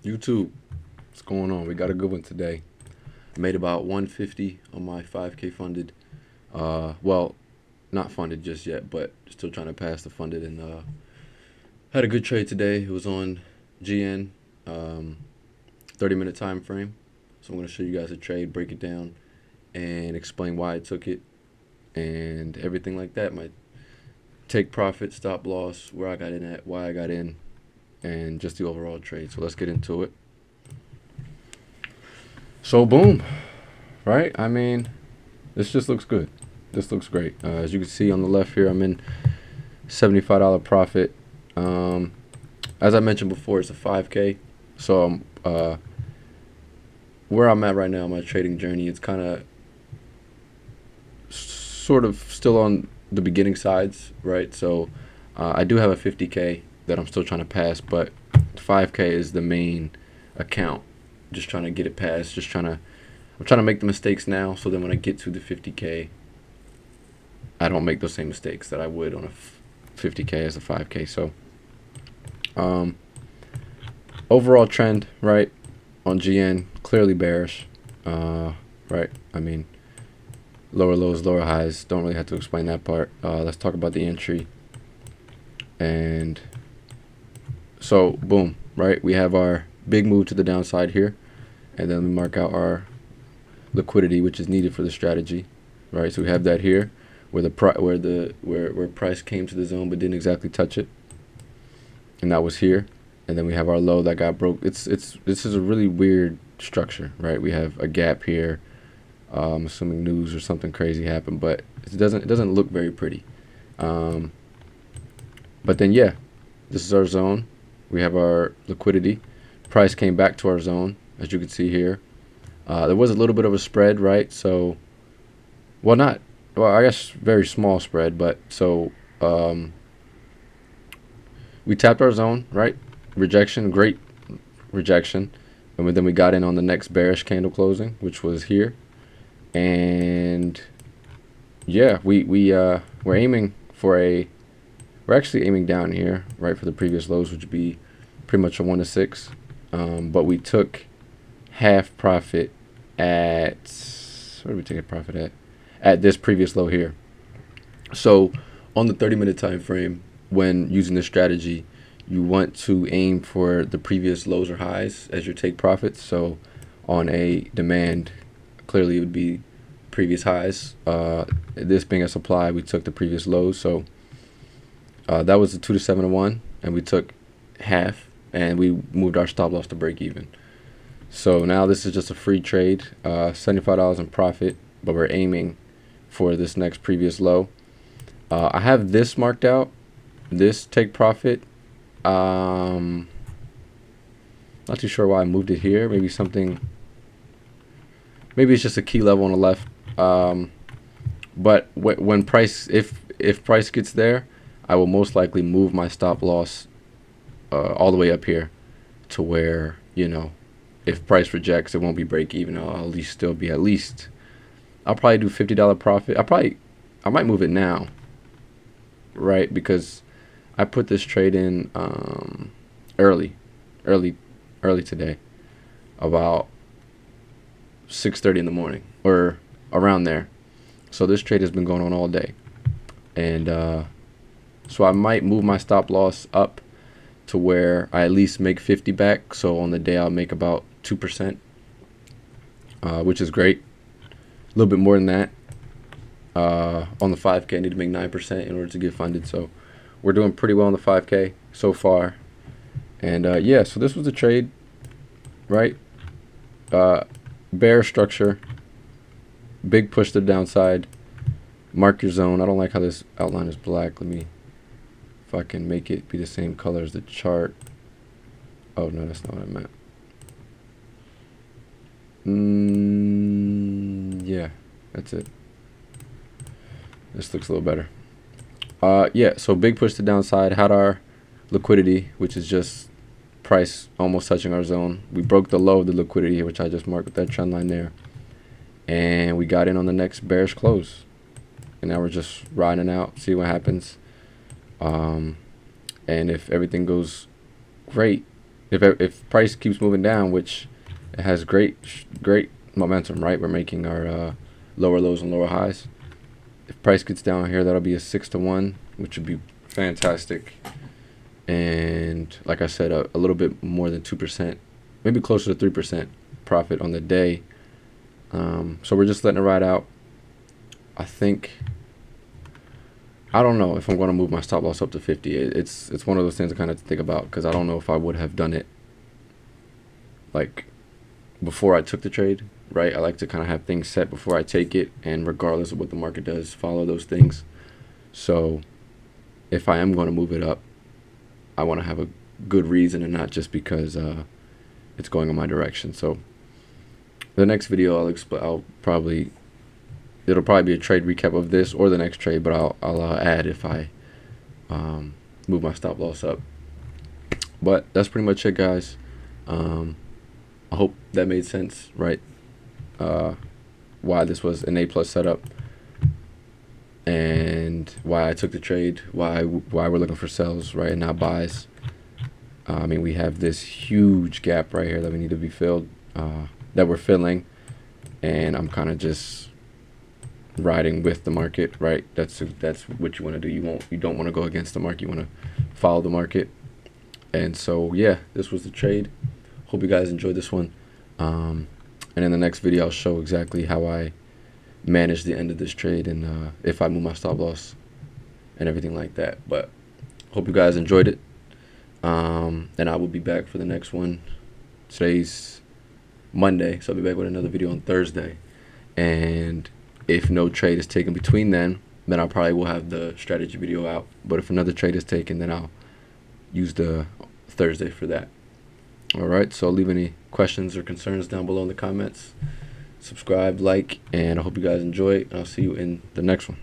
YouTube, what's going on? We got a good one today. I made about 150 on my 5K funded. Well, not funded just yet, but still trying to pass the funded. And had a good trade today. It was on GN, 30-minute time frame. So I'm gonna show you guys a trade, break it down, and explain why I took it and everything like that. My take profit, stop loss, where I got in at, why I got in, and just the overall trade. So let's get into it. So boom, right? I mean, this just looks good. This looks great. As you can see on the left here, I'm in $75 profit. Um, as I mentioned before, it's a 5K. So where I'm at right now, my trading journey, it's kind of sort of still on the beginning sides, right? So I do have a 50K that I'm still trying to pass, but 5K is the main account. Just trying to get it passed. I'm trying to make the mistakes now, so then when I get to the 50K, I don't make those same mistakes that I would on a 50K as a 5K. So um, overall trend, right, on GN, clearly bearish, right? I mean, lower lows, lower highs. Don't really have to explain that part. Let's talk about the entry. And so, boom, right? We have our big move to the downside here, and then we mark out our liquidity, which is needed for the strategy, right? So we have that here, where where price came to the zone but didn't exactly touch it, and that was here. And then we have our low that got broke. This is a really weird structure, right? We have a gap here. Assuming news or something crazy happened, but it doesn't look very pretty. Um, but then yeah, this is our zone. We have our liquidity. Price came back to our zone, as you can see here. There was a little bit of a spread, right? So, well, not well, I guess very small spread, but so we tapped our zone, right? Rejection, great rejection, and then we got in on the next bearish candle closing, which was here. And yeah, we're aiming for we're actually aiming down here, right, for the previous lows, which would be pretty much a 1 to 6. But we took half profit at, where did we take a profit at? At this previous low here. So on the 30-minute time frame, when using this strategy, you want to aim for the previous lows or highs as your take profits. So on a demand, clearly it would be previous highs. This being a supply, we took the previous lows. So that was a 2 to 7 to 1, and we took half, and we moved our stop loss to break even. So now this is just a free trade, $75 in profit, but we're aiming for this next previous low. I have this marked out, this take profit. Not too sure why I moved it here. Maybe it's just a key level on the left. But when price, if price gets there, I will most likely move my stop loss all the way up here to where, if price rejects, it won't be break even. I'll at least still be I'll probably do $50 profit. I might move it now, right? Because I put this trade in early today, about 6:30 in the morning or around there. So this trade has been going on all day, and so I might move my stop loss up to where I at least make 50 back. So on the day I'll make about 2%, which is great. A little bit more than that. On the 5K, I need to make 9% in order to get funded. So we're doing pretty well on the 5K so far. And yeah, so this was the trade, right? Bear structure, big push to the downside. Mark your zone. I don't like how this outline is black. Let me, if I can make it be the same color as the chart. Oh no, that's not what I meant. Yeah, that's it. This looks a little better. Yeah, so big push to downside. Had our liquidity, which is just price almost touching our zone. We broke the low of the liquidity, which I just marked with that trend line there. And we got in on the next bearish close. And now we're just riding out, see what happens. And if everything goes great, if price keeps moving down, which it has great momentum, right? We're making our lower lows and lower highs. If price gets down here, that'll be a 6-to-1, which would be fantastic. And like I said, a little bit more than 2%, maybe closer to 3% profit on the day. So we're just letting it ride out. I don't know if I'm going to move my stop loss up to 50. It's one of those things I kind of think about, because I don't know if I would have done it like before I took the trade, right? I like to kind of have things set before I take it, and regardless of what the market does, follow those things. So if I am going to move it up, I want to have a good reason, and not just because it's going in my direction. So the next video it'll probably be a trade recap of this or the next trade, but I'll add if I move my stop loss up. But that's pretty much it, guys. I hope that made sense, right? Why this was an A+ setup, and why I took the trade, why we're looking for sells, right, and not buys. I mean, we have this huge gap right here that we need to be filled, that we're filling, and I'm kind of just riding with the market, right? That's what you want to do. You don't want to go against the market. You want to follow the market. And so yeah, this was the trade. Hope you guys enjoyed this one. And in the next video, I'll show exactly how I managed the end of this trade, and if I move my stop loss and everything like that. But hope you guys enjoyed it. And I will be back for the next one. Today's Monday, so I'll be back with another video on Thursday. And if no trade is taken between then I probably will have the strategy video out. But if another trade is taken, then I'll use the Thursday for that. All right, so leave any questions or concerns down below in the comments. Subscribe, like, and I hope you guys enjoy it. And I'll see you in the next one.